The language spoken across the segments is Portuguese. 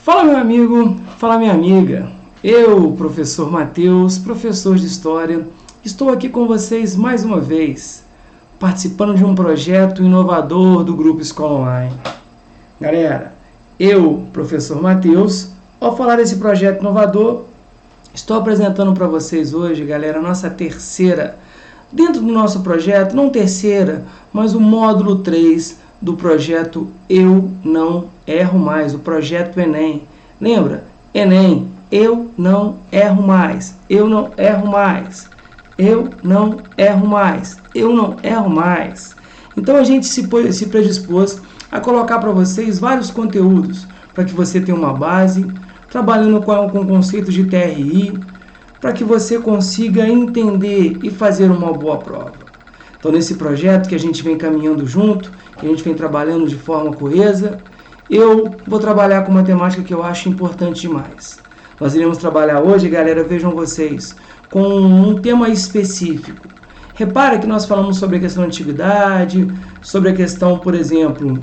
Fala meu amigo, fala minha amiga. Eu, professor Matheus, professor de História, estou aqui com vocês mais uma vez, participando de um projeto inovador do Grupo Escola Online. Galera, eu, professor Matheus, ao falar desse projeto inovador, estou apresentando para vocês hoje, galera, a nossa terceira, dentro do nosso projeto, não terceira, mas o módulo 3 do projeto Eu Não Erro Mais, o projeto Enem. Lembra? Enem, eu não erro mais, eu não erro mais, eu não erro mais, eu não erro mais. Então a gente se predispôs a colocar para vocês vários conteúdos, para que você tenha uma base, trabalhando com o conceito de TRI, para que você consiga entender e fazer uma boa prova. Então, nesse projeto que a gente vem caminhando junto, que a gente vem trabalhando de forma coesa, eu vou trabalhar com uma temática que eu acho importante demais. Nós iremos trabalhar hoje, galera, vejam vocês, com um tema específico. Repara que nós falamos sobre a questão da antiguidade, sobre a questão, por exemplo,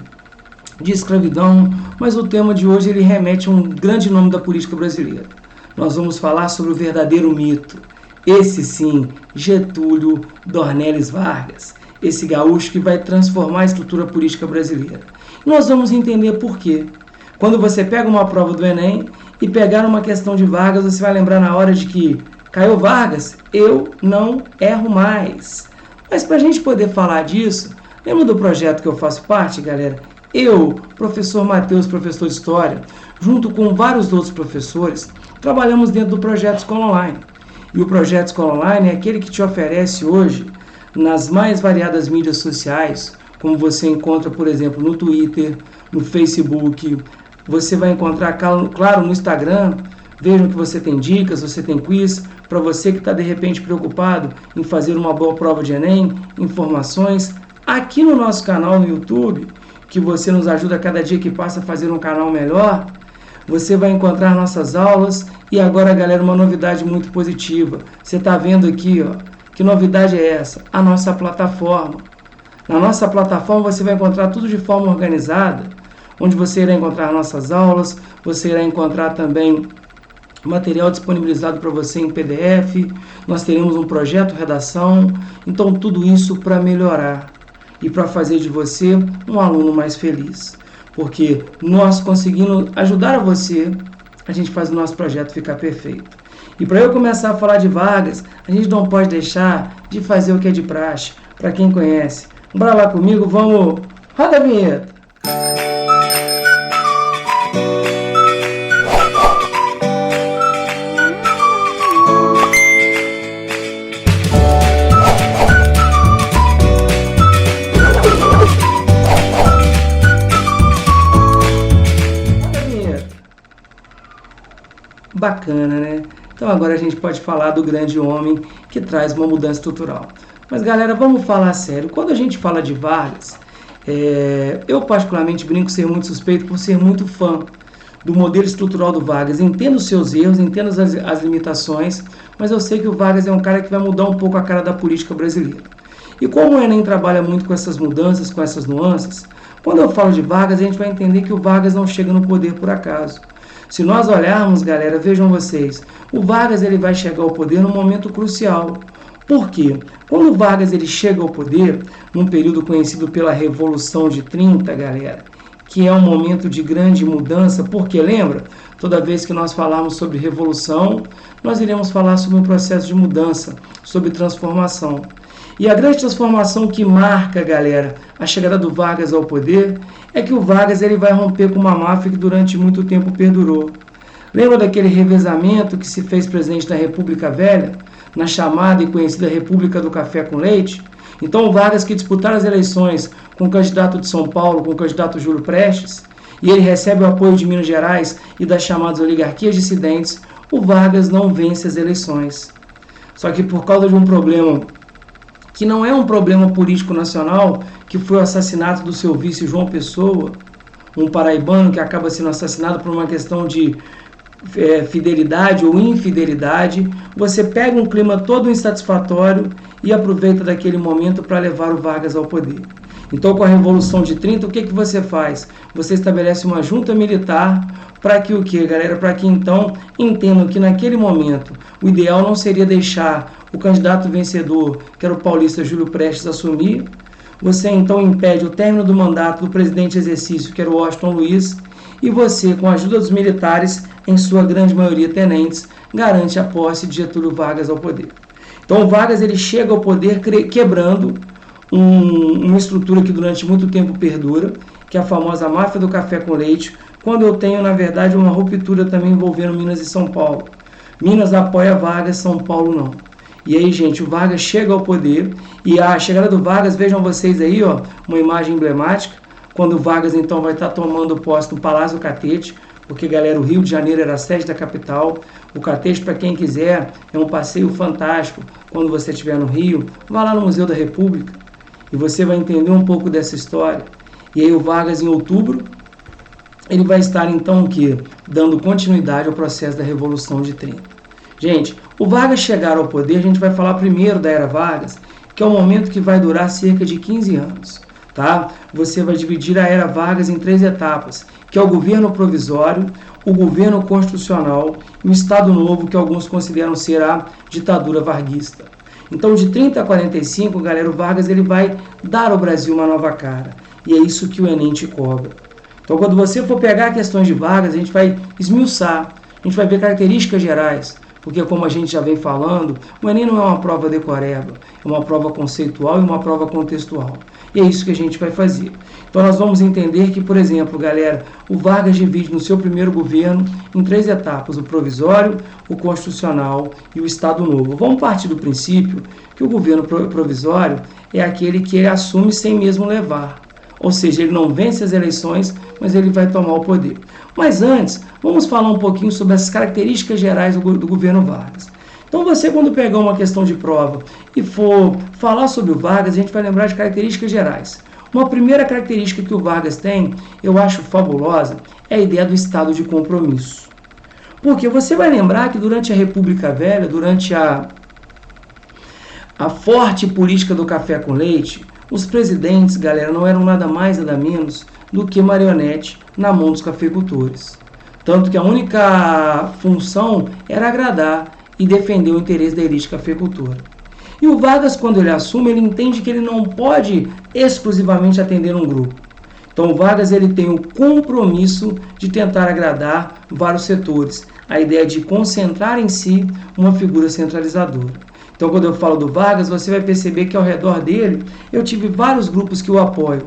de escravidão, mas o tema de hoje ele remete a um grande nome da política brasileira. Nós vamos falar sobre o verdadeiro mito. Esse sim, Getúlio Dornelles Vargas, esse gaúcho que vai transformar a estrutura política brasileira. E nós vamos entender por quê. Quando você pega uma prova do Enem e pegar uma questão de Vargas, você vai lembrar na hora de que caiu Vargas, eu não erro mais. Mas para a gente poder falar disso, lembra do projeto que eu faço parte, galera? Eu, professor Matheus, professor de História, junto com vários outros professores, trabalhamos dentro do projeto Escola Online. E o projeto Escola Online é aquele que te oferece hoje, nas mais variadas mídias sociais, como você encontra, por exemplo, no Twitter, no Facebook, você vai encontrar, claro, no Instagram. Vejam que você tem dicas, você tem quiz, para você que está de repente preocupado em fazer uma boa prova de Enem, informações, aqui no nosso canal no YouTube, que você nos ajuda a cada dia que passa a fazer um canal melhor. Você vai encontrar nossas aulas e agora, galera, uma novidade muito positiva. Você está vendo aqui, ó, que novidade é essa? A nossa plataforma. Na nossa plataforma você vai encontrar tudo de forma organizada, onde você irá encontrar nossas aulas, você irá encontrar também material disponibilizado para você em PDF, nós teremos um projeto redação, então tudo isso para melhorar e para fazer de você um aluno mais feliz. Porque nós conseguindo ajudar a você, a gente faz o nosso projeto ficar perfeito. E para eu começar a falar de Vargas, a gente não pode deixar de fazer o que é de praxe. Para quem conhece, bora lá comigo, vamos, roda a vinheta. Bacana, né? Então agora a gente pode falar do grande homem que traz uma mudança estrutural. Mas galera, vamos falar sério. Quando a gente fala de Vargas, eu particularmente brinco ser muito suspeito por ser muito fã do modelo estrutural do Vargas. Entendo os seus erros, entendo as limitações, mas eu sei que o Vargas é um cara que vai mudar um pouco a cara da política brasileira. E como o Enem trabalha muito com essas mudanças, com essas nuances, quando eu falo de Vargas, a gente vai entender que o Vargas não chega no poder por acaso. Se nós olharmos, galera, vejam vocês, o Vargas ele vai chegar ao poder num momento crucial. Por quê? Quando o Vargas ele chega ao poder, num período conhecido pela Revolução de 30, galera, que é um momento de grande mudança, porque lembra? Toda vez que nós falarmos sobre revolução, nós iremos falar sobre um processo de mudança, sobre transformação. E a grande transformação que marca, galera, a chegada do Vargas ao poder é que o Vargas ele vai romper com uma máfia que durante muito tempo perdurou. Lembra daquele revezamento que se fez presente na República Velha, na chamada e conhecida República do Café com Leite? Então o Vargas que disputar as eleições com o candidato de São Paulo, com o candidato Júlio Prestes, e ele recebe o apoio de Minas Gerais e das chamadas oligarquias dissidentes, o Vargas não vence as eleições. Só que por causa de um problema que não é um problema político nacional, que foi o assassinato do seu vice João Pessoa, um paraibano que acaba sendo assassinado por uma questão de fidelidade ou infidelidade, você pega um clima todo insatisfatório e aproveita daquele momento para levar o Vargas ao poder. Então, com a Revolução de 30, o que você faz? Você estabelece uma junta militar para que o quê, galera? Para que então entendam que naquele momento o ideal não seria deixar o candidato vencedor, que era o paulista Júlio Prestes, assumir. Você então impede o término do mandato do presidente em exercício, que era o Washington Luiz, e você, com a ajuda dos militares, em sua grande maioria tenentes, garante a posse de Getúlio Vargas ao poder. Então o Vargas ele chega ao poder quebrando uma estrutura que durante muito tempo perdura, que é a famosa máfia do café com leite, quando eu tenho, na verdade, uma ruptura também envolvendo Minas e São Paulo. Minas apoia Vargas, São Paulo não. E aí, gente, o Vargas chega ao poder, e a chegada do Vargas, vejam vocês aí, ó, uma imagem emblemática, quando o Vargas, então, vai estar tomando posse no Palácio do Catete, porque, galera, o Rio de Janeiro era a sede da capital. O Catete, para quem quiser, é um passeio fantástico. Quando você estiver no Rio, vá lá no Museu da República, e você vai entender um pouco dessa história. E aí o Vargas, em outubro, ele vai estar, então, o quê? Dando continuidade ao processo da Revolução de 30. Gente, o Vargas chegar ao poder, a gente vai falar primeiro da Era Vargas, que é um momento que vai durar cerca de 15 anos. Tá? Você vai dividir a Era Vargas em 3 etapas, que é o governo provisório, o governo constitucional e o Estado Novo, que alguns consideram ser a ditadura varguista. Então, de 30 a 45, galera, o Vargas ele vai dar ao Brasil uma nova cara. E é isso que o Enem te cobra. Então, quando você for pegar questões de Vargas, a gente vai esmiuçar, a gente vai ver características gerais, porque, como a gente já vem falando, o Enem não é uma prova decoreba, é uma prova conceitual e uma prova contextual. E é isso que a gente vai fazer. Então, nós vamos entender que, por exemplo, galera, o Vargas divide no seu primeiro governo em 3 etapas, o provisório, o constitucional e o Estado Novo. Vamos partir do princípio que o governo provisório é aquele que ele assume sem mesmo levar. Ou seja, ele não vence as eleições, mas ele vai tomar o poder. Mas antes, vamos falar um pouquinho sobre as características gerais do governo Vargas. Então você, quando pegar uma questão de prova e for falar sobre o Vargas, a gente vai lembrar de características gerais. Uma primeira característica que o Vargas tem, eu acho fabulosa, é a ideia do estado de compromisso. Porque você vai lembrar que durante a República Velha, durante a forte política do café com leite, os presidentes, galera, não eram nada mais, nada menos do que marionete na mão dos cafeicultores. Tanto que a única função era agradar e defender o interesse da elite cafeicultora. E o Vargas, quando ele assume, ele entende que ele não pode exclusivamente atender um grupo. Então o Vargas ele tem o compromisso de tentar agradar vários setores. A ideia de concentrar em si uma figura centralizadora. Então, quando eu falo do Vargas, você vai perceber que ao redor dele eu tive vários grupos que o apoiam.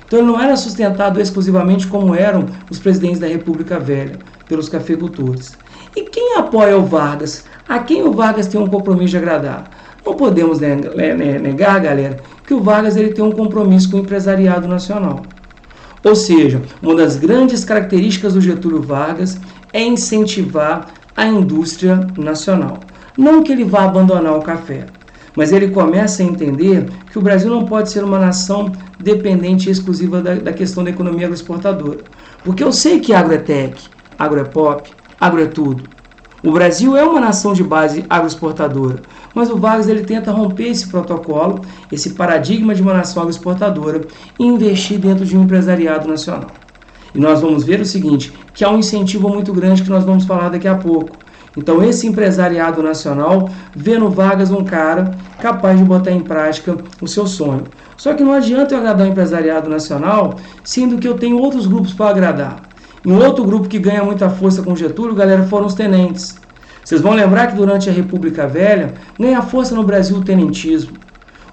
Então, ele não era sustentado exclusivamente como eram os presidentes da República Velha, pelos cafeicultores. E quem apoia o Vargas? A quem o Vargas tem um compromisso de agradar? Não podemos negar, galera, que o Vargas ele tem um compromisso com o empresariado nacional. Ou seja, uma das grandes características do Getúlio Vargas é incentivar a indústria nacional. Não que ele vá abandonar o café, mas ele começa a entender que o Brasil não pode ser uma nação dependente e exclusiva da questão da economia agroexportadora. Porque eu sei que agro é tech, agro é pop, agro é tudo. O Brasil é uma nação de base agroexportadora, mas o Vargas ele tenta romper esse protocolo, esse paradigma de uma nação agroexportadora e investir dentro de um empresariado nacional. E nós vamos ver o seguinte, que há um incentivo muito grande que nós vamos falar daqui a pouco. Então esse empresariado nacional vê no Vargas um cara capaz de botar em prática o seu sonho. Só que não adianta eu agradar o empresariado nacional, sendo que eu tenho outros grupos para agradar. E um outro grupo que ganha muita força com Getúlio, galera, foram os tenentes. Vocês vão lembrar que durante a República Velha, ganha força no Brasil o tenentismo.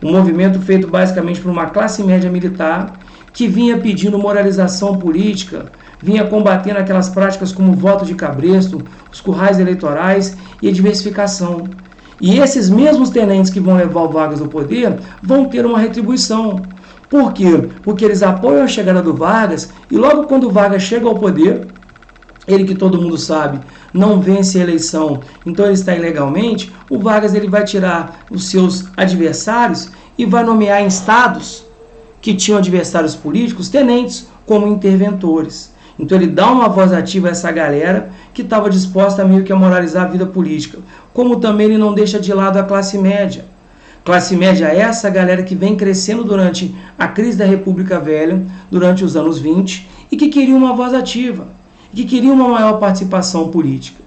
Um movimento feito basicamente por uma classe média militar que vinha pedindo moralização política, vinha combatendo aquelas práticas como o voto de cabresto, os currais eleitorais e a diversificação. E esses mesmos tenentes que vão levar o Vargas ao poder vão ter uma retribuição. Por quê? Porque eles apoiam a chegada do Vargas e logo quando o Vargas chega ao poder, ele que todo mundo sabe, não vence a eleição, então ele está ilegalmente, o Vargas ele vai tirar os seus adversários e vai nomear em estados que tinham adversários políticos, tenentes, como interventores. Então ele dá uma voz ativa a essa galera que estava disposta a meio que a moralizar a vida política. Como também ele não deixa de lado a classe média. Classe média é essa galera que vem crescendo durante a crise da República Velha, durante os anos 20, e que queria uma voz ativa, que queria uma maior participação política.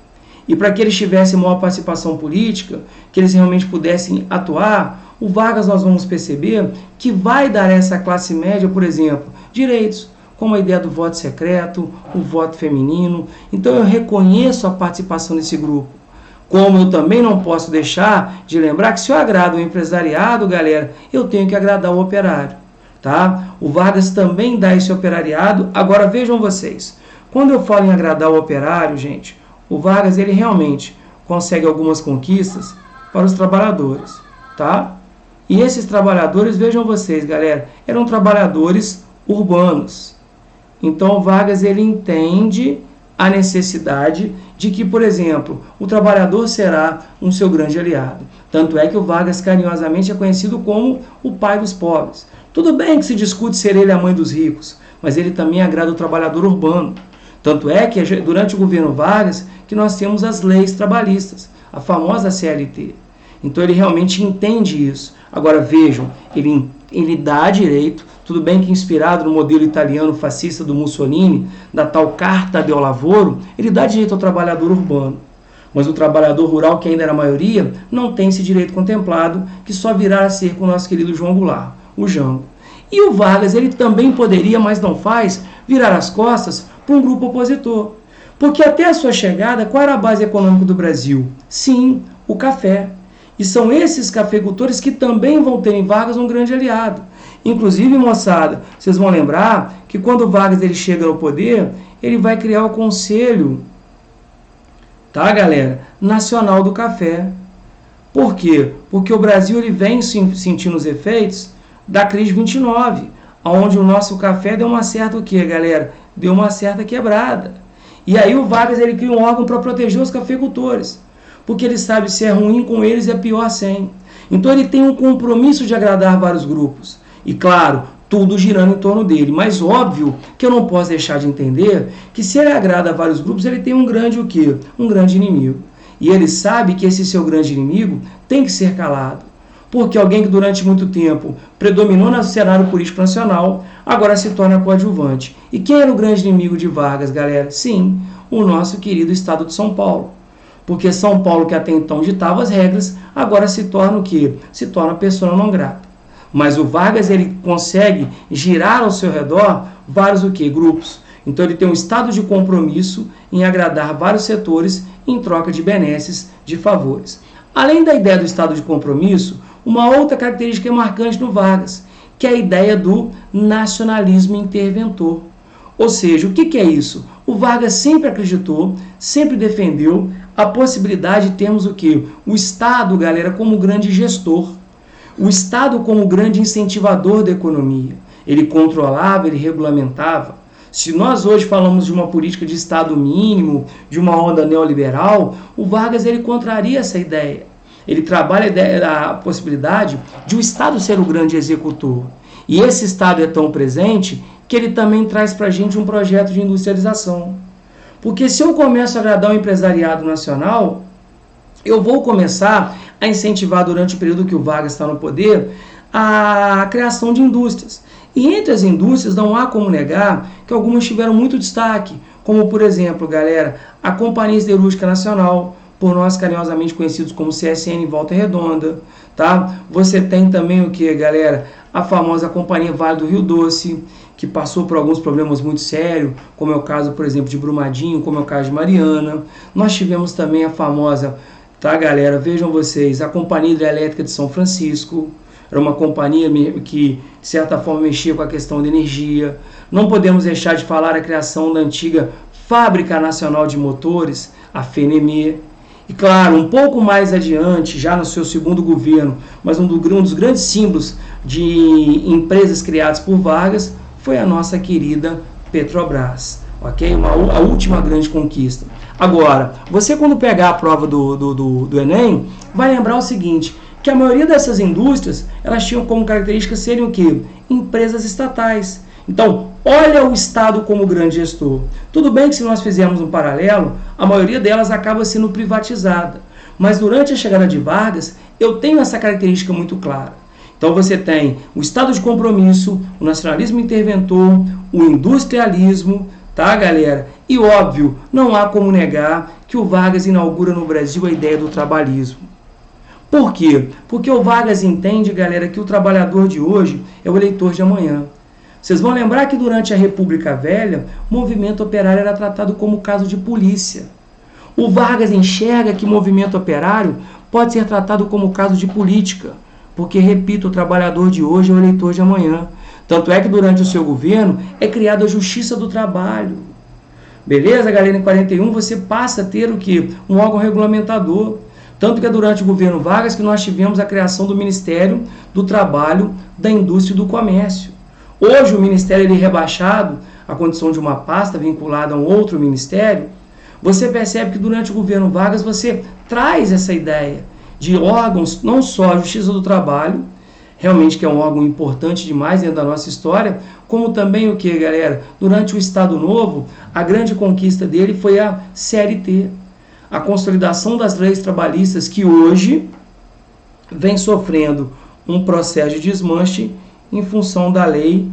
E para que eles tivessem maior participação política, que eles realmente pudessem atuar, o Vargas, nós vamos perceber que vai dar a essa classe média, por exemplo, direitos, como a ideia do voto secreto, o voto feminino. Então eu reconheço a participação desse grupo. Como eu também não posso deixar de lembrar que se eu agrado o empresariado, galera, eu tenho que agradar o operário. Tá? O Vargas também dá esse operariado. Agora vejam vocês, quando eu falo em agradar o operário, gente, o Vargas ele realmente consegue algumas conquistas para os trabalhadores. Tá? E esses trabalhadores, vejam vocês, galera, eram trabalhadores urbanos. Então o Vargas ele entende a necessidade de que, por exemplo, o trabalhador será um seu grande aliado. Tanto é que o Vargas carinhosamente é conhecido como o pai dos pobres. Tudo bem que se discute ser ele a mãe dos ricos, mas ele também agrada o trabalhador urbano. Tanto é que durante o governo Vargas que nós temos as leis trabalhistas, a famosa CLT. Então ele realmente entende isso. Agora vejam, ele dá direito, tudo bem que inspirado no modelo italiano fascista do Mussolini, da tal Carta del Lavoro, ele dá direito ao trabalhador urbano. Mas o trabalhador rural, que ainda era a maioria, não tem esse direito contemplado, que só virá a ser com o nosso querido João Goulart, o Jango. E o Vargas, ele também poderia, mas não faz, virar as costas para um grupo opositor. Porque até a sua chegada, qual era a base econômica do Brasil? Sim, o café. E são esses cafeicultores que também vão ter em Vargas um grande aliado. Inclusive, moçada, vocês vão lembrar que quando o Vargas ele chega no poder, ele vai criar o Conselho, tá, galera, Nacional do Café. Por quê? Porque o Brasil ele vem sentindo os efeitos da crise 29, onde o nosso café deu uma certa o quê, galera? Deu uma certa quebrada. E aí o Vargas ele cria um órgão para proteger os cafeicultores, porque ele sabe se é ruim com eles é pior sem. Então ele tem um compromisso de agradar vários grupos. E claro, tudo girando em torno dele. Mas óbvio que eu não posso deixar de entender que se ele agrada a vários grupos, ele tem um grande o quê? Um grande inimigo. E ele sabe que esse seu grande inimigo tem que ser calado. Porque alguém que durante muito tempo predominou no cenário político nacional, agora se torna coadjuvante. E quem era o grande inimigo de Vargas, galera? Sim, o nosso querido estado de São Paulo. Porque São Paulo, que até então ditava as regras, agora se torna o quê? Se torna persona não grata. Mas o Vargas ele consegue girar ao seu redor vários o quê? Grupos. Então ele tem um estado de compromisso em agradar vários setores em troca de benesses, de favores. Além da ideia do estado de compromisso, uma outra característica marcante no Vargas, que é a ideia do nacionalismo interventor. Ou seja, o que é isso? O Vargas sempre acreditou, sempre defendeu a possibilidade de termos o quê? O Estado, galera, como grande gestor. O Estado como grande incentivador da economia. Ele controlava, ele regulamentava. Se nós hoje falamos de uma política de Estado mínimo, de uma onda neoliberal, o Vargas ele contraria essa ideia. Ele trabalha a possibilidade de o Estado ser o grande executor. E esse Estado é tão presente que ele também traz para a gente um projeto de industrialização. Porque se eu começo a agradar o empresariado nacional, eu vou começar a incentivar durante o período que o Vargas está no poder a criação de indústrias. E entre as indústrias não há como negar que algumas tiveram muito destaque, como por exemplo, galera, a Companhia Siderúrgica Nacional, por nós carinhosamente conhecidos como CSN em Volta Redonda, tá? Você tem também o que, galera? A famosa Companhia Vale do Rio Doce, que passou por alguns problemas muito sérios, como é o caso, por exemplo, de Brumadinho, como é o caso de Mariana. Nós tivemos também a famosa, tá, galera? Vejam vocês, a Companhia Hidrelétrica de São Francisco, era uma companhia que, de certa forma, mexia com a questão da energia. Não podemos deixar de falar a criação da antiga Fábrica Nacional de Motores, a FENEME. E, claro, um pouco mais adiante, já no seu segundo governo, mas um dos grandes símbolos de empresas criadas por Vargas foi a nossa querida Petrobras. Ok? A última grande conquista. Agora, você quando pegar a prova do Enem, vai lembrar o seguinte, que a maioria dessas indústrias, elas tinham como característica serem o quê? Empresas estatais. Então, olha o Estado como grande gestor. Tudo bem que se nós fizermos um paralelo, a maioria delas acaba sendo privatizada. Mas durante a chegada de Vargas, eu tenho essa característica muito clara. Então você tem o estado de compromisso, o nacionalismo interventor, o industrialismo, tá, galera? E óbvio, não há como negar que o Vargas inaugura no Brasil a ideia do trabalhismo. Por quê? Porque o Vargas entende, galera, que o trabalhador de hoje é o eleitor de amanhã. Vocês vão lembrar que durante a República Velha, o movimento operário era tratado como caso de polícia. O Vargas enxerga que o movimento operário pode ser tratado como caso de política, porque, repito, o trabalhador de hoje é o eleitor de amanhã. Tanto é que durante o seu governo é criada a Justiça do Trabalho. Beleza, galera? Em 41 você passa a ter o quê? Um órgão regulamentador. Tanto que é durante o governo Vargas que nós tivemos a criação do Ministério do Trabalho, da Indústria e do Comércio. Hoje o Ministério ele é rebaixado à condição de uma pasta vinculada a um outro ministério. Você percebe que durante o governo Vargas você traz essa ideia de órgãos, não só a Justiça do Trabalho, realmente que é um órgão importante demais dentro da nossa história, como também o que, galera? Durante o Estado Novo, a grande conquista dele foi a CLT, a consolidação das leis trabalhistas que hoje vem sofrendo um processo de desmanche em função da Lei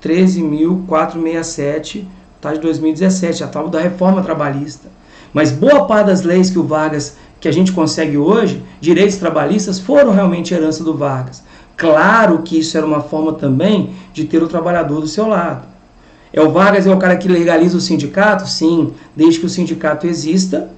13.467, tá, de 2017, a tal da reforma trabalhista. Mas boa parte das leis que o Vargas, que a gente consegue hoje, direitos trabalhistas, foram realmente herança do Vargas. Claro que isso era uma forma também de ter o trabalhador do seu lado. O Vargas é o cara que legaliza o sindicato? Sim, desde que o sindicato exista.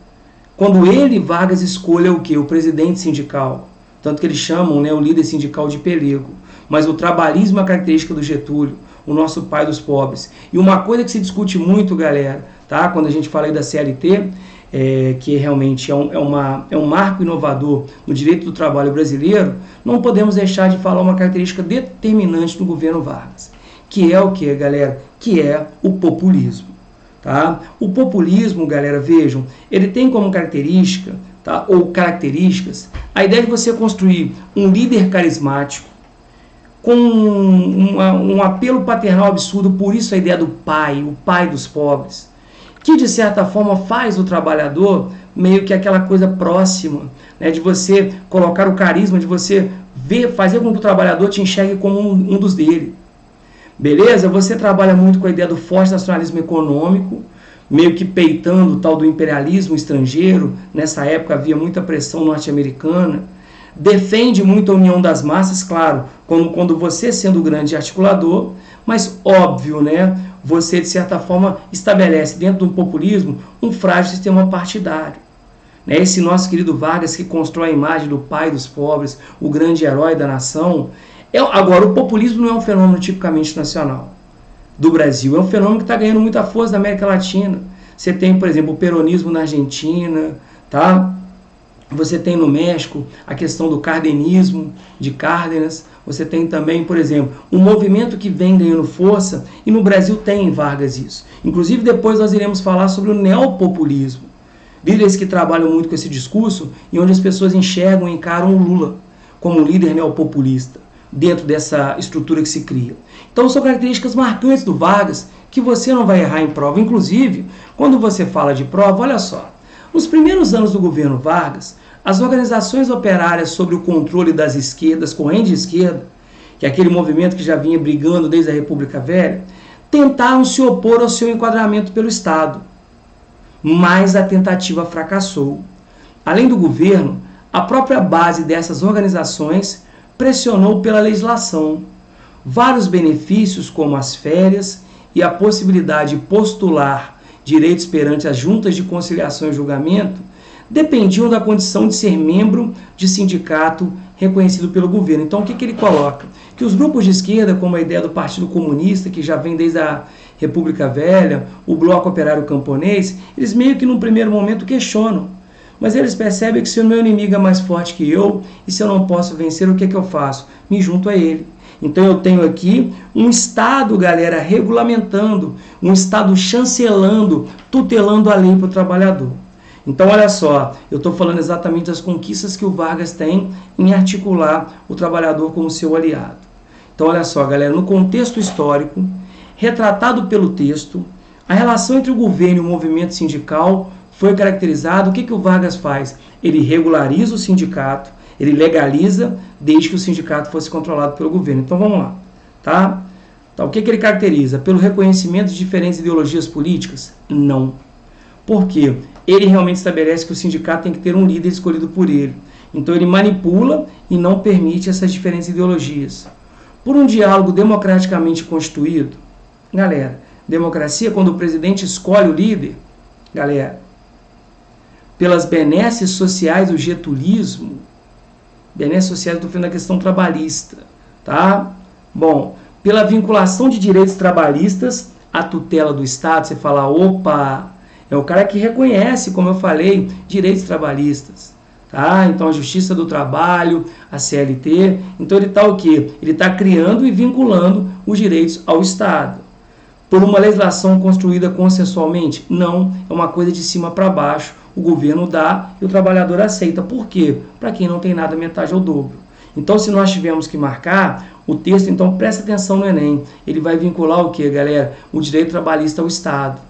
Quando ele, Vargas, escolha o quê? O presidente sindical. Tanto que eles chamam, né, o líder sindical de pelego. Mas o trabalhismo é a característica do Getúlio, o nosso pai dos pobres. E uma coisa que se discute muito, galera, tá? Quando a gente fala aí da CLT, que realmente é um marco inovador no direito do trabalho brasileiro, não podemos deixar de falar uma característica determinante do governo Vargas, que é o que, galera? Que é o populismo. Tá? O populismo, galera, vejam, ele tem como característica, tá, ou características, a ideia de você construir um líder carismático, com um apelo paternal absurdo, por isso a ideia do pai, o pai dos pobres, que de certa forma faz o trabalhador meio que aquela coisa próxima, né, de você colocar o carisma, de você fazer com que o trabalhador te enxergue como um dos dele. Beleza? Você trabalha muito com a ideia do forte nacionalismo econômico, meio que peitando o tal do imperialismo estrangeiro. Nessa época havia muita pressão norte-americana. Defende muito a união das massas, claro, quando você sendo o grande articulador, mas óbvio, né? Você de certa forma estabelece dentro do populismo um frágil sistema partidário. Né? Esse nosso querido Vargas que constrói a imagem do pai dos pobres, o grande herói da nação. Agora, o populismo não é um fenômeno tipicamente nacional do Brasil, é um fenômeno que está ganhando muita força na América Latina. Você tem, por exemplo, o peronismo na Argentina, tá? Você tem no México a questão do cardenismo, de Cárdenas. Você tem também, por exemplo, um movimento que vem ganhando força, e no Brasil tem em Vargas isso. Inclusive, depois nós iremos falar sobre o neopopulismo. Líderes que trabalham muito com esse discurso e onde as pessoas enxergam e encaram o Lula como um líder neopopulista, dentro dessa estrutura que se cria. Então são características marcantes do Vargas que você não vai errar em prova. Inclusive, quando você fala de prova, olha só, nos primeiros anos do governo Vargas, as organizações operárias sob o controle das esquerdas, corrente de esquerda, que é aquele movimento que já vinha brigando desde a República Velha, tentaram se opor ao seu enquadramento pelo Estado, mas a tentativa fracassou. Além do governo, a própria base dessas organizações pressionou pela legislação. Vários benefícios, como as férias e a possibilidade de postular direitos perante as juntas de conciliação e julgamento, dependiam da condição de ser membro de sindicato reconhecido pelo governo. Então, o que ele coloca? Que os grupos de esquerda, como a ideia do Partido Comunista, que já vem desde a República Velha, o Bloco Operário Camponês, eles meio que num primeiro momento questionam. Mas eles percebem que se o meu inimigo é mais forte que eu, e se eu não posso vencer, o que eu faço? Me junto a ele. Então eu tenho aqui um Estado, galera, regulamentando, um Estado chancelando, tutelando a lei para o trabalhador. Então olha só, eu estou falando exatamente das conquistas que o Vargas tem em articular o trabalhador como seu aliado. Então olha só, galera, no contexto histórico, retratado pelo texto, a relação entre o governo e o movimento sindical foi caracterizado. O que o Vargas faz? Ele regulariza o sindicato, ele legaliza, desde que o sindicato fosse controlado pelo governo. Então vamos lá, tá? Então, o que ele caracteriza? Pelo reconhecimento de diferentes ideologias políticas? Não. Por quê? Ele realmente estabelece que o sindicato tem que ter um líder escolhido por ele. Então ele manipula e não permite essas diferentes ideologias. Por um diálogo democraticamente constituído, galera, democracia quando o presidente escolhe o líder, galera, pelas benesses sociais do getulismo, benesses sociais do fim da questão trabalhista, tá? Bom, pela vinculação de direitos trabalhistas à tutela do Estado, você fala, opa, é o cara que reconhece, como eu falei, direitos trabalhistas, tá? Então a Justiça do Trabalho, a CLT, então ele está o quê? Ele está criando e vinculando os direitos ao Estado. Por uma legislação construída consensualmente? Não, é uma coisa de cima para baixo. O governo dá e o trabalhador aceita. Por quê? Para quem não tem nada, metade ao dobro. Então, se nós tivermos que marcar o texto, então presta atenção no Enem. Ele vai vincular o quê, galera? O direito trabalhista ao Estado.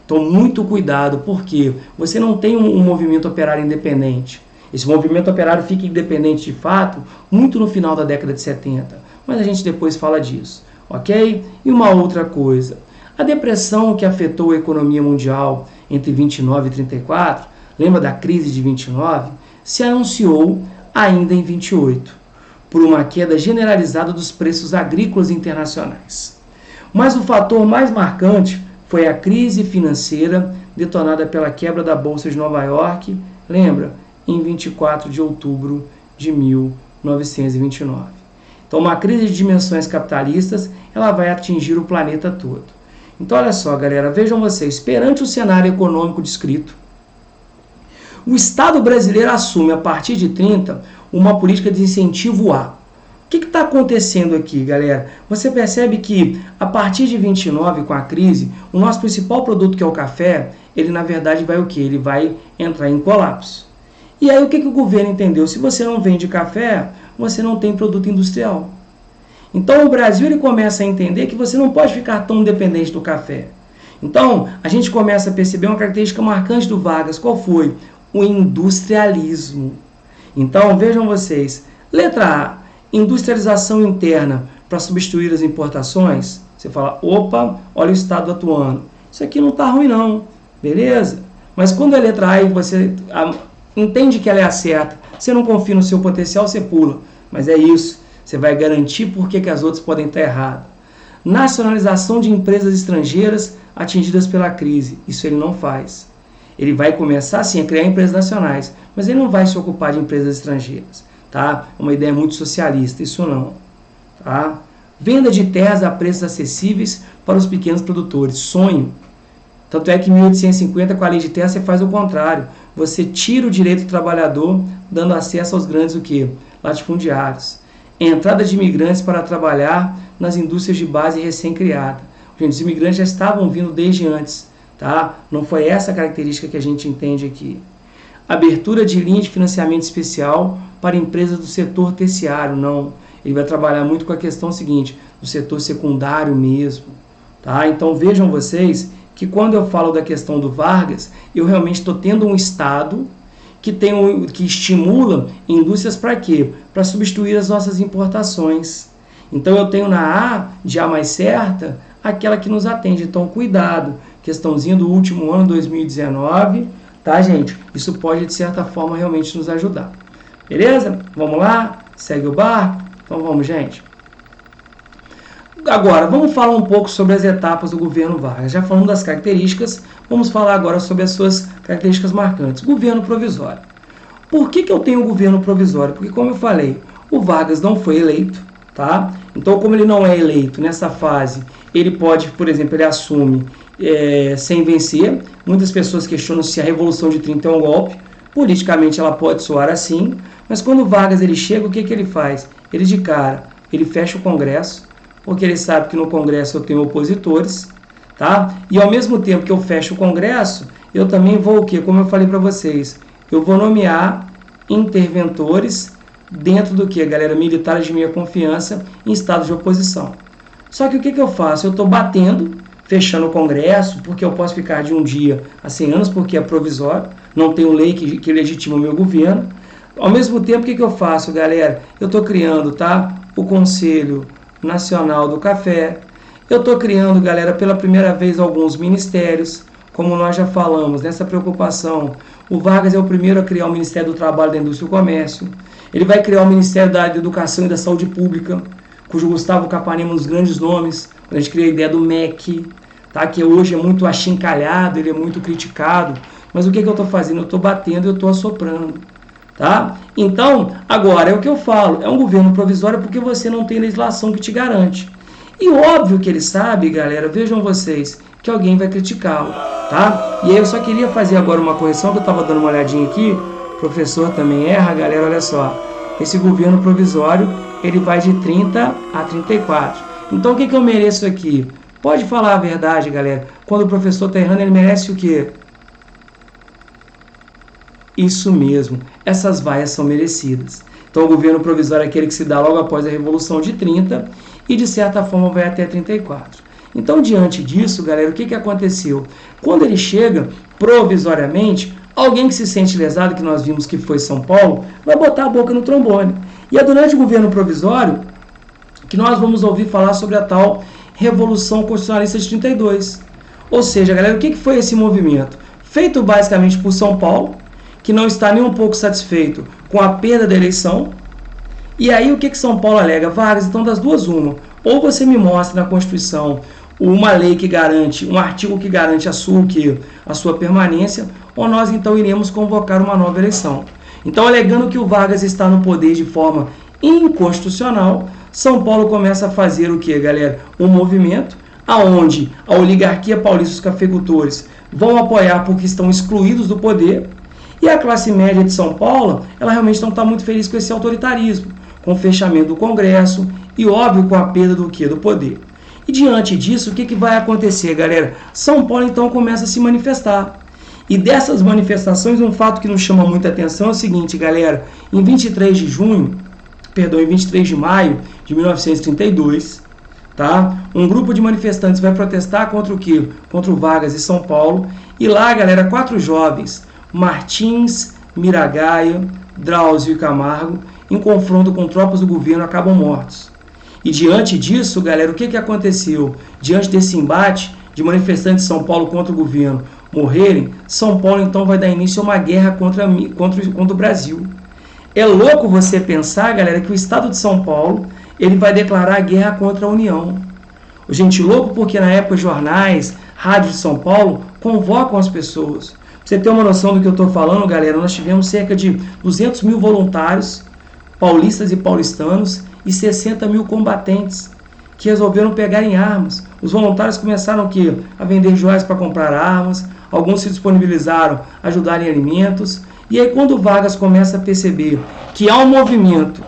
Então, muito cuidado, porque você não tem um movimento operário independente. Esse movimento operário fica independente de fato muito no final da década de 70. Mas a gente depois fala disso, ok? E uma outra coisa. A depressão que afetou a economia mundial entre 29 e 34, lembra da crise de 29? Se anunciou ainda em 28, por uma queda generalizada dos preços agrícolas internacionais. Mas o fator mais marcante foi a crise financeira detonada pela quebra da Bolsa de Nova York, lembra? Em 24 de outubro de 1929. Então, uma crise de dimensões capitalistas, ela vai atingir o planeta todo. Então, olha só, galera, vejam vocês, perante o cenário econômico descrito, o Estado brasileiro assume, a partir de 30, uma política de incentivo a. O que está acontecendo aqui, galera? Você percebe que, a partir de 29, com a crise, o nosso principal produto, que é o café, ele, na verdade, vai o quê? Ele vai entrar em colapso. E aí, o que o governo entendeu? Se você não vende café, você não tem produto industrial. Então, o Brasil ele começa a entender que você não pode ficar tão dependente do café. Então, a gente começa a perceber uma característica marcante do Vargas. Qual foi? O industrialismo. Então, vejam vocês. Letra A, industrialização interna para substituir as importações. Você fala, opa, olha o Estado atuando. Isso aqui não está ruim não, beleza? Mas quando é letra A e você entende que ela é a certa, você não confia no seu potencial, você pula. Mas é isso. Você vai garantir por que as outras podem estar erradas. Nacionalização de empresas estrangeiras atingidas pela crise. Isso ele não faz. Ele vai começar, sim, a criar empresas nacionais, mas ele não vai se ocupar de empresas estrangeiras. Tá? É uma ideia muito socialista, isso não. Tá? Venda de terras a preços acessíveis para os pequenos produtores. Sonho. Tanto é que em 1850, com a lei de terra, você faz o contrário. Você tira o direito do trabalhador, dando acesso aos grandes o quê? Latifundiários. Entrada de imigrantes para trabalhar nas indústrias de base recém-criada. Gente, os imigrantes já estavam vindo desde antes, tá? Não foi essa a característica que a gente entende aqui. Abertura de linha de financiamento especial para empresas do setor terciário, não. Ele vai trabalhar muito com a questão seguinte, do setor secundário mesmo, tá? Então vejam vocês que quando eu falo da questão do Vargas, eu realmente estou tendo um Estado que estimula indústrias para quê? Para substituir as nossas importações. Então eu tenho na A, de A mais certa, aquela que nos atende. Então cuidado, questãozinha do último ano, 2019, tá, gente? Isso pode, de certa forma, realmente nos ajudar. Beleza? Vamos lá? Segue o barco? Então vamos, gente. Agora, vamos falar um pouco sobre as etapas do governo Vargas. Já falamos das características, vamos falar agora sobre as suas características marcantes. Governo provisório. Por que eu tenho governo provisório? Porque, como eu falei, o Vargas não foi eleito, tá? Então, como ele não é eleito nessa fase, ele pode, por exemplo, ele assume sem vencer. Muitas pessoas questionam se a Revolução de 30 é um golpe. Politicamente, ela pode soar assim, mas quando o Vargas ele chega, o que ele faz? Ele, de cara, ele fecha o Congresso, porque ele sabe que no Congresso eu tenho opositores, tá? E ao mesmo tempo que eu fecho o Congresso, eu também vou o quê? Como eu falei para vocês, eu vou nomear interventores dentro do que, galera, militares de minha confiança em estado de oposição. Só que o que eu faço? Eu estou batendo fechando o Congresso, porque eu posso ficar de 1 dia a 100 anos, porque é provisório, não tenho lei que legitima o meu governo. Ao mesmo tempo, o que eu faço, galera? Eu estou criando, tá? O Conselho Nacional do Café. Eu estou criando, galera, pela primeira vez alguns ministérios, como nós já falamos, nessa preocupação. O Vargas é o primeiro a criar o Ministério do Trabalho, da Indústria e do Comércio. Ele vai criar o Ministério da Educação e da Saúde Pública, cujo Gustavo Capanema é um dos grandes nomes, quando a gente cria a ideia do MEC, tá? Que hoje é muito achincalhado, ele é muito criticado. Mas o que eu estou fazendo? Eu estou batendo, eu estou assoprando. Tá? Então, agora, é o que eu falo, é um governo provisório porque você não tem legislação que te garante. E óbvio que ele sabe, galera, vejam vocês, que alguém vai criticá-lo, tá? E aí eu só queria fazer agora uma correção, que eu estava dando uma olhadinha aqui, o professor também erra, galera, olha só, esse governo provisório, ele vai de 30 a 34. Então, o que eu mereço aqui? Pode falar a verdade, galera, quando o professor está errando, ele merece o quê? Isso mesmo, essas vaias são merecidas. Então o governo provisório é aquele que se dá logo após a Revolução de 30 e de certa forma vai até 34. Então diante disso, galera, o que aconteceu? Quando ele chega, provisoriamente, alguém que se sente lesado, que nós vimos que foi São Paulo, vai botar a boca no trombone. E é durante o governo provisório que nós vamos ouvir falar sobre a tal Revolução Constitucionalista de 32. Ou seja, galera, o que foi esse movimento? Feito basicamente por São Paulo, que não está nem um pouco satisfeito com a perda da eleição. E aí o que São Paulo alega? Vargas, então das duas uma. Ou você me mostra na Constituição uma lei que garante, um artigo que garante a sua permanência, ou nós então iremos convocar uma nova eleição. Então, alegando que o Vargas está no poder de forma inconstitucional, São Paulo começa a fazer o que, galera? Um movimento aonde a oligarquia paulista, os cafeicultores, vão apoiar porque estão excluídos do poder. E a classe média de São Paulo, ela realmente não está muito feliz com esse autoritarismo, com o fechamento do Congresso e, óbvio, com a perda do quê? Do poder. E diante disso, o que vai acontecer, galera? São Paulo, então, começa a se manifestar. E dessas manifestações, um fato que nos chama muita atenção é o seguinte, galera. Em 23 de maio de 1932, tá? Um grupo de manifestantes vai protestar contra o quê? Contra o Vargas e São Paulo. E lá, galera, 4 jovens, Martins, Miragaia, Drauzio e Camargo, em confronto com tropas do governo, acabam mortos. E diante disso, galera, o que aconteceu? Diante desse embate de manifestantes de São Paulo contra o governo morrerem, São Paulo então vai dar início a uma guerra contra o Brasil. É louco você pensar, galera, que o estado de São Paulo ele vai declarar guerra contra a União. Gente, louco porque na época jornais, rádios de São Paulo convocam as pessoas. Pra você ter uma noção do que eu estou falando, galera, nós tivemos cerca de 200 mil voluntários, paulistas e paulistanos, e 60 mil combatentes que resolveram pegar em armas. Os voluntários começaram a vender joias para comprar armas, alguns se disponibilizaram a ajudar em alimentos, e aí quando Vargas começa a perceber que há um movimento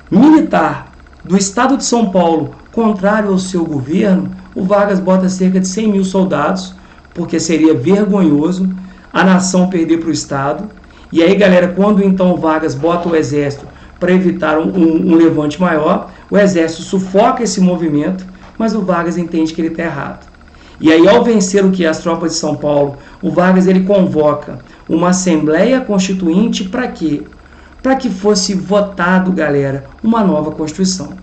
militar do estado de São Paulo contrário ao seu governo, o Vargas bota cerca de 100 mil soldados, porque seria vergonhoso a nação perder para o estado. E aí, galera, quando então o Vargas bota o exército para evitar um levante maior, o exército sufoca esse movimento, mas o Vargas entende que ele está errado. E aí, ao vencer as tropas de São Paulo, o Vargas ele convoca uma Assembleia Constituinte para quê? Para que fosse votado, galera, uma nova Constituição.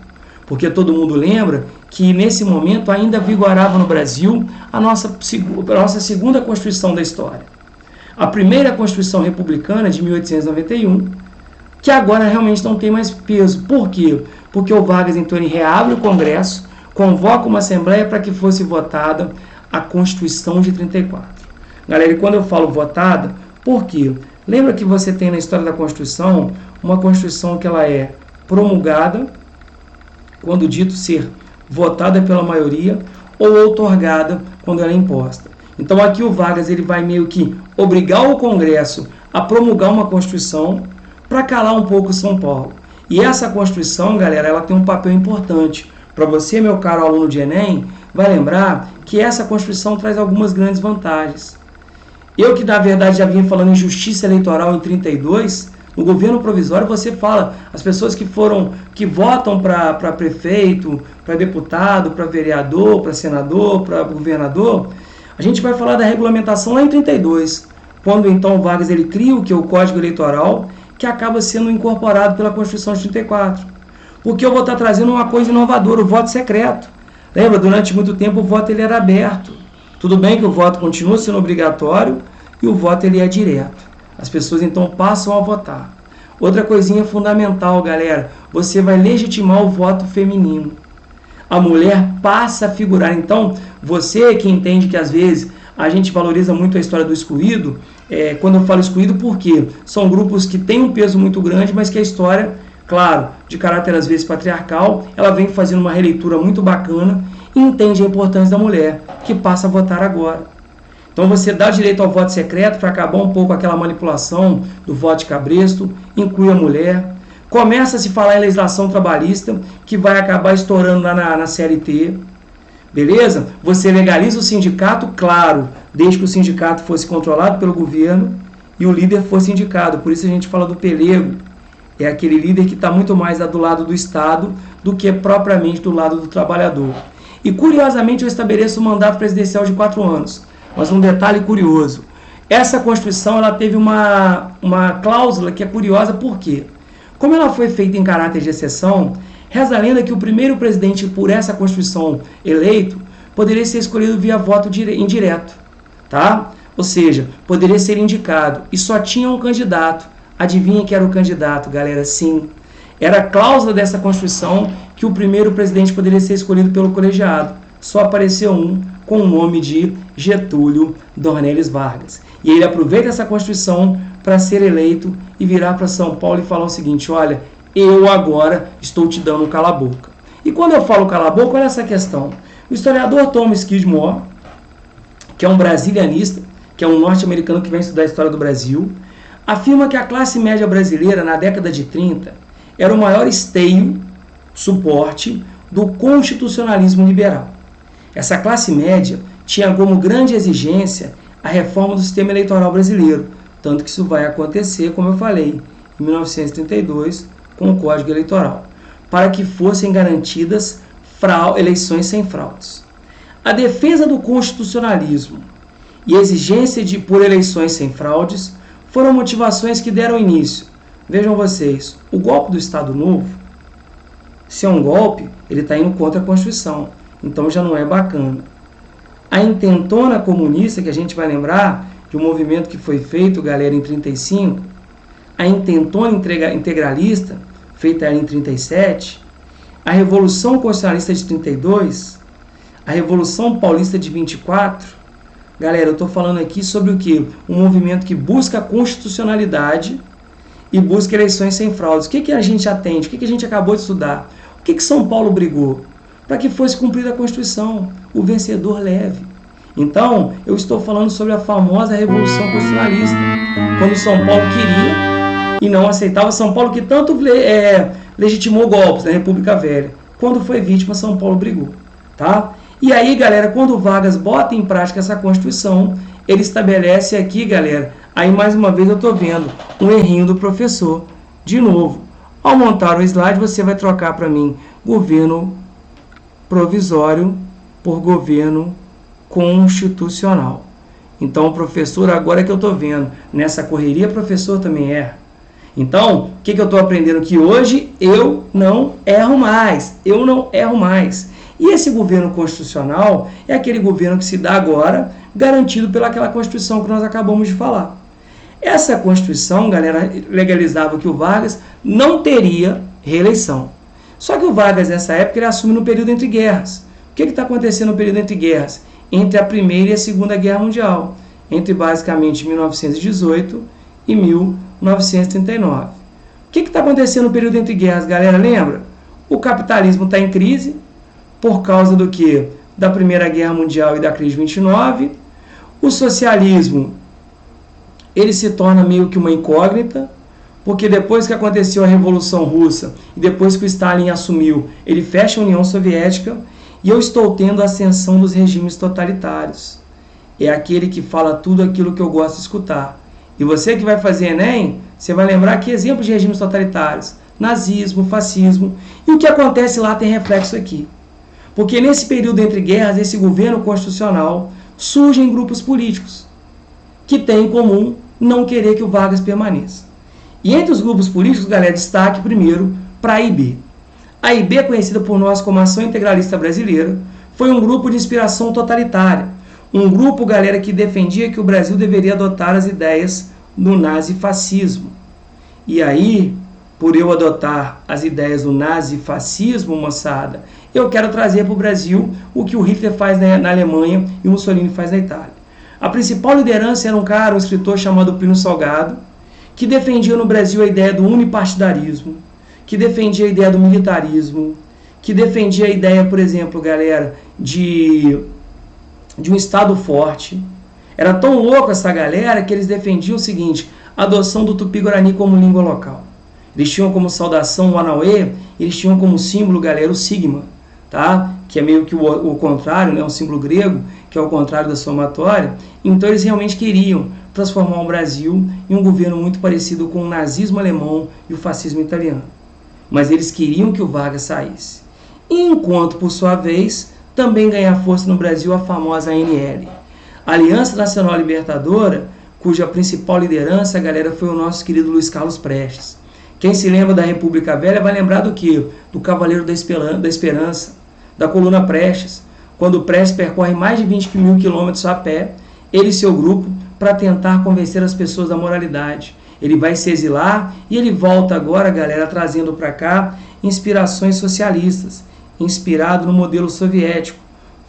Porque todo mundo lembra que nesse momento ainda vigorava no Brasil a nossa segunda Constituição da história. A primeira Constituição Republicana de 1891, que agora realmente não tem mais peso. Por quê? Porque o Vargas então ele reabre o Congresso, convoca uma Assembleia para que fosse votada a Constituição de 34. Galera, e quando eu falo votada, por quê? Lembra que você tem na história da Constituição uma Constituição que ela é promulgada, quando dito ser votada pela maioria, ou outorgada quando ela é imposta. Então aqui o Vargas ele vai meio que obrigar o Congresso a promulgar uma Constituição para calar um pouco São Paulo. E essa Constituição, galera, ela tem um papel importante. Para você, meu caro aluno de Enem, vai lembrar que essa Constituição traz algumas grandes vantagens. Eu que, na verdade, já vinha falando em justiça eleitoral em 32, No governo provisório você fala, as pessoas que votam para prefeito, para deputado, para vereador, para senador, para governador, a gente vai falar da regulamentação lá em 32, quando então o Vargas ele cria o que é o Código Eleitoral, que acaba sendo incorporado pela Constituição de 34. Porque eu vou estar trazendo uma coisa inovadora, o voto secreto. Lembra, durante muito tempo o voto ele era aberto. Tudo bem que o voto continua sendo obrigatório e o voto ele é direto. As pessoas então passam a votar. Outra coisinha fundamental, galera, você vai legitimar o voto feminino. A mulher passa a figurar. Então, você que entende que às vezes a gente valoriza muito a história do excluído, quando eu falo excluído, por quê? São grupos que têm um peso muito grande, mas que a história, claro, de caráter às vezes patriarcal, ela vem fazendo uma releitura muito bacana e entende a importância da mulher, que passa a votar agora. Então você dá direito ao voto secreto para acabar um pouco aquela manipulação do voto de cabresto, inclui a mulher. Começa a se falar em legislação trabalhista, que vai acabar estourando lá na CLT. Beleza? Você legaliza o sindicato, claro, desde que o sindicato fosse controlado pelo governo e o líder fosse indicado. Por isso a gente fala do pelego. É aquele líder que está muito mais do lado do Estado do que propriamente do lado do trabalhador. E curiosamente eu estabeleço um mandato presidencial de 4 anos. Mas um detalhe curioso, essa Constituição ela teve uma cláusula que é curiosa, por quê? Como ela foi feita em caráter de exceção, reza a lenda que o primeiro presidente por essa Constituição eleito poderia ser escolhido via voto indireto, tá? Ou seja, poderia ser indicado e só tinha um candidato. Adivinha que era o candidato, galera? Sim, era a cláusula dessa Constituição que o primeiro presidente poderia ser escolhido pelo colegiado. Só apareceu um com o nome de Getúlio Dornelles Vargas. E ele aproveita essa Constituição para ser eleito e virar para São Paulo e falar o seguinte: olha, eu agora estou te dando um cala-boca. E quando eu falo cala-boca, olha essa questão. O historiador Thomas Skidmore, que é um brasilianista, que é um norte-americano que vem estudar a história do Brasil, afirma que a classe média brasileira, na década de 30, era o maior esteio, suporte, do constitucionalismo liberal. Essa classe média tinha como grande exigência a reforma do sistema eleitoral brasileiro, tanto que isso vai acontecer, como eu falei, em 1932, com o Código Eleitoral, para que fossem garantidas eleições sem fraudes. A defesa do constitucionalismo e a exigência por eleições sem fraudes foram motivações que deram início. Vejam vocês, o golpe do Estado Novo, se é um golpe, ele está indo contra a Constituição. Então já não é bacana. A intentona comunista, que a gente vai lembrar de um movimento que foi feito, galera, em 35, a intentona integralista, feita em 37, a Revolução Constitucionalista de 32, a Revolução Paulista de 24, galera, eu estou falando aqui sobre o quê? Um movimento que busca a constitucionalidade e busca eleições sem fraudes. O que a gente atende? O que a gente acabou de estudar? O que São Paulo brigou? Para que fosse cumprida a Constituição, o vencedor leve. Então, eu estou falando sobre a famosa Revolução Constitucionalista, quando São Paulo queria e não aceitava. São Paulo que tanto legitimou golpes na República Velha. Quando foi vítima, São Paulo brigou. Tá? E aí, galera, quando o Vargas bota em prática essa Constituição, ele estabelece aqui, galera, aí mais uma vez eu estou vendo um errinho do professor. De novo, ao montar o slide, você vai trocar para mim governo provisório por governo constitucional. Então, professor, agora que eu estou vendo, nessa correria, professor também erra. Então, o que eu estou aprendendo? Que hoje eu não erro mais. Eu não erro mais. E esse governo constitucional é aquele governo que se dá agora, garantido pelaquela Constituição que nós acabamos de falar. Essa Constituição, galera, legalizava que o Vargas não teria reeleição. Só que o Vargas, nessa época, ele assume no período entre guerras. O que está acontecendo no período entre guerras? Entre a Primeira e a Segunda Guerra Mundial. Entre, basicamente, 1918 e 1939. O que está acontecendo no período entre guerras, galera? Lembra? O capitalismo está em crise por causa do quê? Da Primeira Guerra Mundial e da crise de 29. O socialismo, ele se torna meio que uma incógnita, porque depois que aconteceu a Revolução Russa e depois que o Stalin assumiu, ele fecha a União Soviética e eu estou tendo a ascensão dos regimes totalitários. É aquele que fala tudo aquilo que eu gosto de escutar. E você que vai fazer Enem, Você vai lembrar que exemplos de regimes totalitários, nazismo, fascismo, e o que acontece lá tem reflexo aqui. Porque nesse período entre guerras, esse governo constitucional, surgem grupos políticos que têm em comum não querer que o Vargas permaneça. E entre os grupos políticos, galera, destaque primeiro para a AIB. A AIB, conhecida por nós como Ação Integralista Brasileira, foi um grupo de inspiração totalitária. Um grupo, galera, que defendia que o Brasil deveria adotar as ideias do nazifascismo. E aí, por eu adotar as ideias do nazifascismo, moçada, eu quero trazer para o Brasil o que o Hitler faz na Alemanha e o Mussolini faz na Itália. A principal liderança era um escritor chamado Plínio Salgado, que defendia no Brasil a ideia do unipartidarismo, que defendia a ideia do militarismo, que defendia a ideia, por exemplo, galera, de um Estado forte. Era tão louco essa galera que eles defendiam o seguinte: a adoção do Tupi-Guarani como língua local. Eles tinham como saudação o Anauê, eles tinham como símbolo, galera, o sigma, tá? Que é meio que o contrário, né? Um símbolo grego, que é o contrário da somatória. Então eles realmente queriam transformar o Brasil em um governo muito parecido com o nazismo alemão e o fascismo italiano. Mas eles queriam que o Vargas saísse. Enquanto, por sua vez, também ganha força no Brasil a famosa ANL, Aliança Nacional Libertadora, cuja principal liderança, galera, foi o nosso querido Luiz Carlos Prestes. Quem se lembra da República Velha vai lembrar do quê? Do Cavaleiro da Esperança, da coluna Prestes, quando Prestes percorre mais de 20 mil quilômetros a pé, ele e seu grupo, para tentar convencer as pessoas da moralidade. Ele vai se exilar e ele volta agora, galera, trazendo para cá inspirações socialistas, inspirado no modelo soviético.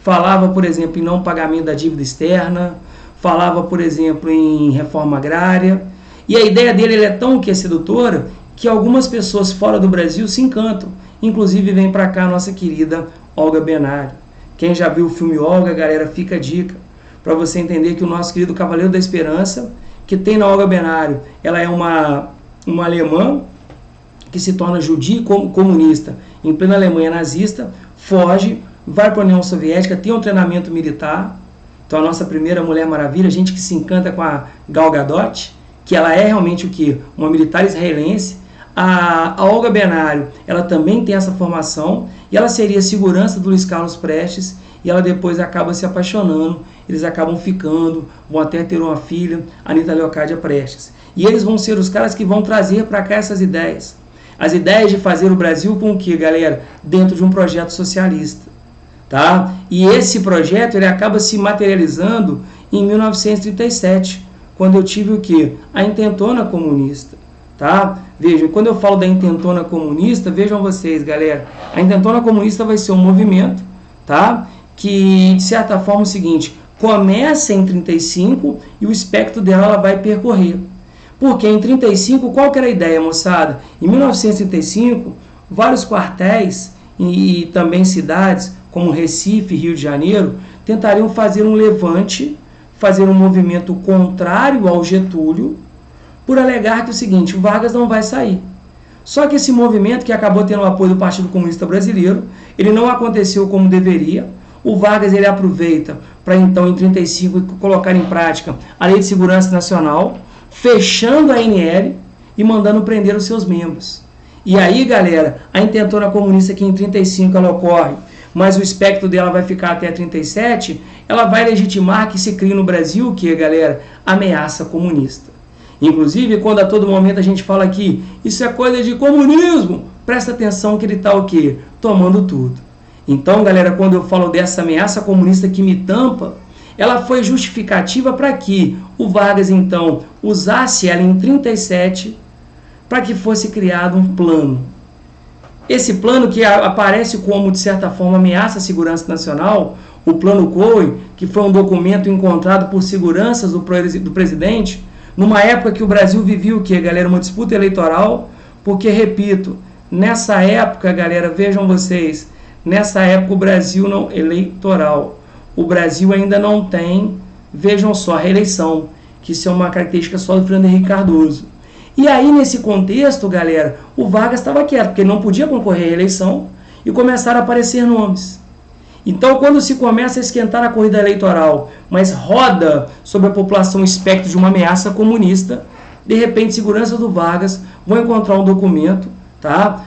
Falava, por exemplo, em não pagamento da dívida externa, falava, por exemplo, em reforma agrária. E a ideia dele é tão sedutora que algumas pessoas fora do Brasil se encantam. Inclusive vem para cá a nossa querida Olga Benário. Quem já viu o filme Olga, galera, fica a dica para você entender que o nosso querido Cavaleiro da Esperança, que tem na Olga Benário, ela é uma alemã que se torna judia comunista em plena Alemanha nazista, foge, vai para a União Soviética, tem um treinamento militar. Então a nossa primeira Mulher Maravilha, gente que se encanta com a Gal Gadot, que ela é realmente o quê? Uma militar israelense. A Olga Benário, ela também tem essa formação, e ela seria segurança do Luiz Carlos Prestes, e ela depois acaba se apaixonando, eles acabam ficando, vão até ter uma filha, Anita Leocádia Prestes. E eles vão ser os caras que vão trazer para cá essas ideias. As ideias de fazer o Brasil com o quê, galera? Dentro de um projeto socialista. Tá? E esse projeto ele acaba se materializando em 1937, quando eu tive o quê? A Intentona Comunista. Tá? Vejam, quando eu falo da Intentona Comunista, vejam vocês, galera, a Intentona Comunista vai ser um movimento, tá? Que, de certa forma, é o seguinte, começa em 35 e o espectro dela ela vai percorrer. Porque em 35, qual que era a ideia, moçada? Em 1935, vários quartéis e também cidades, como Recife, Rio de Janeiro, tentariam fazer um levante, fazer um movimento contrário ao Getúlio, por alegar que o seguinte, o Vargas não vai sair. Só que esse movimento, que acabou tendo o apoio do Partido Comunista Brasileiro, ele não aconteceu como deveria. O Vargas ele aproveita para então, em 35, colocar em prática a Lei de Segurança Nacional, fechando a ANL e mandando prender os seus membros. E aí, galera, a Intentona Comunista, que em 35 ela ocorre, mas o espectro dela vai ficar até 37, ela vai legitimar que se crie no Brasil o que, galera? Ameaça comunista. Inclusive, quando a todo momento a gente fala que isso é coisa de comunismo, presta atenção que ele está o quê? Tomando tudo. Então, galera, quando eu falo dessa ameaça comunista que me tampa, ela foi justificativa para que o Vargas, então, usasse ela em 37 para que fosse criado um plano. Esse plano que aparece como, de certa forma, ameaça à segurança nacional, o Plano Cohen, que foi um documento encontrado por seguranças do presidente, numa época que o Brasil vivia o quê, galera? Uma disputa eleitoral, porque, repito, nessa época, galera, vejam vocês, nessa época o Brasil não eleitoral, o Brasil ainda não tem, vejam só, a reeleição, que isso é uma característica só do Fernando Henrique Cardoso. E aí, nesse contexto, galera, o Vargas estava quieto, porque ele não podia concorrer à reeleição, e começaram a aparecer nomes. Então, quando se começa a esquentar a corrida eleitoral, mas roda sobre a população o espectro de uma ameaça comunista, De repente, seguranças do Vargas vão encontrar um documento, tá?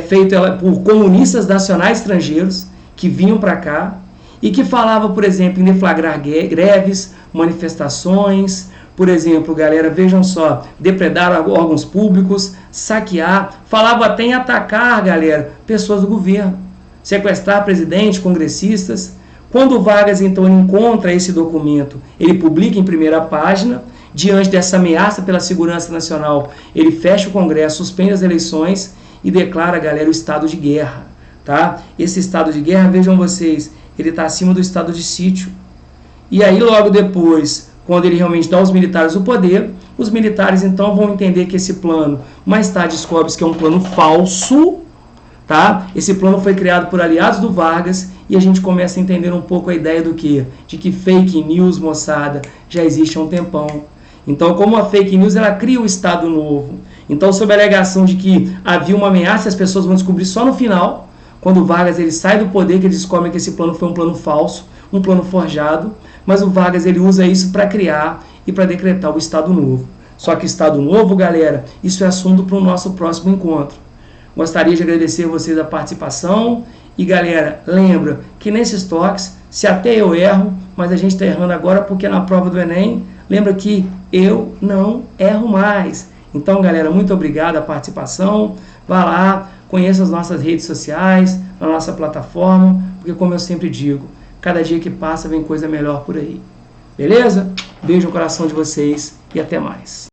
Feito por comunistas nacionais estrangeiros que vinham para cá e que falava, por exemplo, em deflagrar greves, manifestações, por exemplo, galera, vejam só, depredar órgãos públicos, saquear, falava até em atacar, galera, pessoas do governo, sequestrar presidente, congressistas. Quando o Vargas, então, encontra esse documento, ele publica em primeira página, diante dessa ameaça pela segurança nacional, ele fecha o Congresso, suspende as eleições e declara, galera, o estado de guerra, tá? Esse estado de guerra, vejam vocês, ele está acima do estado de sítio. E aí, logo depois, quando ele realmente dá aos militares o poder, os militares, então, vão entender que esse plano, mais tarde descobre-se que é um plano falso, tá? Esse plano foi criado por aliados do Vargas e a gente começa a entender um pouco a ideia do quê? De que fake news, moçada, já existe há um tempão. Então, como a fake news, ela cria o Estado Novo. Então, sob a alegação de que havia uma ameaça, as pessoas vão descobrir só no final, quando o Vargas ele sai do poder, que eles descobrem que esse plano foi um plano falso, um plano forjado, mas o Vargas ele usa isso para criar e para decretar o Estado Novo. Só que Estado Novo, galera, isso é assunto para o nosso próximo encontro. Gostaria de agradecer a vocês a participação e, galera, lembra que nesses toques, se até eu erro, mas a gente está errando agora porque na prova do Enem, lembra que eu não erro mais. Então, galera, muito obrigado a participação. Vá lá, conheça as nossas redes sociais, a nossa plataforma, porque como eu sempre digo, cada dia que passa vem coisa melhor por aí. Beleza? Beijo no coração de vocês e até mais.